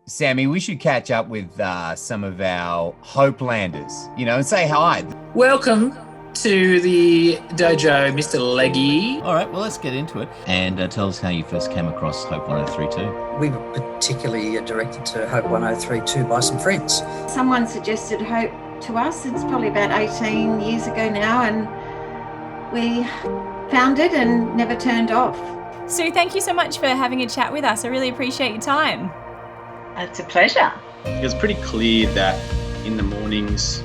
Sammy, we should catch up with some of our Hopelanders, and say hi. Welcome to the dojo, Mr. Leggy. All right, well, let's get into it. And tell us how you first came across Hope 1032. We were particularly directed to Hope 1032 by some friends. Someone suggested Hope to us. It's probably about 18 years ago now, and we found it and never turned off. Sue, thank you so much for having a chat with us. I really appreciate your time. It's a pleasure. It was pretty clear that in the mornings,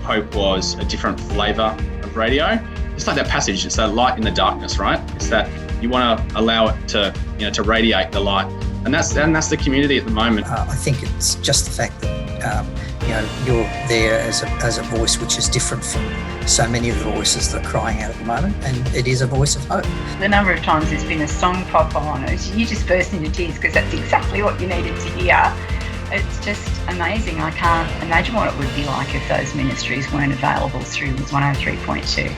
Hope was a different flavour of radio. It's like that passage, it's that light in the darkness, right? It's that you want to allow it to, to radiate the light. And that's the community at the moment. I think it's just the fact that, you're there as a voice which is different from so many of the voices that are crying out at the moment, and it is a voice of hope. The number of times there's been a song pop on, you just burst into tears because that's exactly what you needed to hear. It's just amazing. I can't imagine what it would be like if those ministries weren't available through 103.2.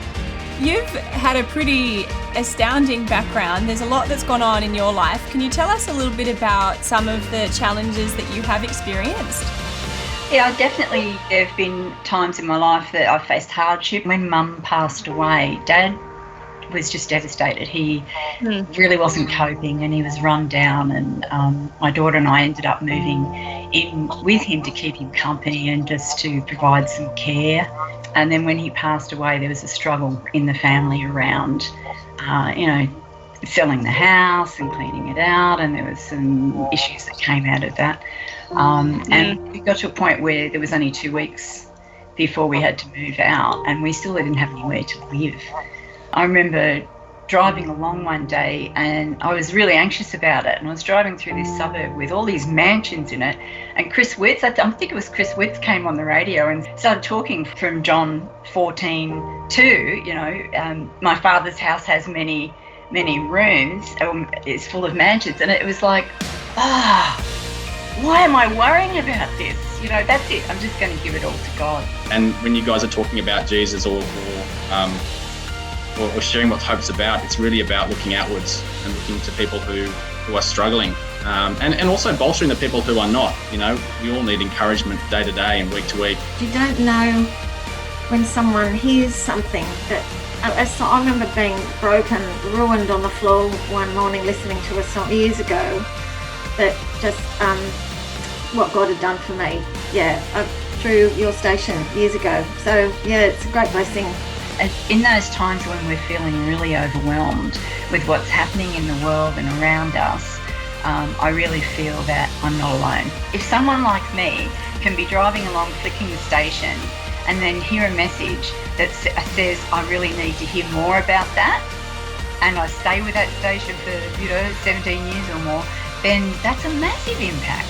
You've had a pretty astounding background. There's a lot that's gone on in your life. Can you tell us a little bit about some of the challenges that you have experienced? Yeah, definitely there have been times in my life that I've faced hardship. When Mum passed away, Dad was just devastated. He really wasn't coping and he was run down, and my daughter and I ended up moving in with him to keep him company and just to provide some care. And then when he passed away, there was a struggle in the family around, selling the house and cleaning it out, and there was some issues that came out of that. And we got to a point where there was only 2 weeks before we had to move out, and we still didn't have anywhere to live. I remember driving along one day and I was really anxious about it, and I was driving through this suburb with all these mansions in it, and Chris Witz, I think it was Chris Witz, came on the radio and started talking from John 14:2, my Father's house has many rooms, it's full of mansions, and it was like, why am I worrying about this? That's it. I'm just going to give it all to God. And when you guys are talking about Jesus or sharing what Hope's about, it's really about looking outwards and looking to people who are struggling, and also bolstering the people who are not. We all need encouragement day to day and week to week. You don't know when someone hears something that... I remember being broken, ruined on the floor one morning listening to a song years ago that just what God had done for me, through your station years ago. So it's a great blessing. And in those times when we're feeling really overwhelmed with what's happening in the world and around us, I really feel that I'm not alone. If someone like me can be driving along, flicking the station, and then hear a message that says I really need to hear more about that, and I stay with that station for 17 years or more, then that's a massive impact.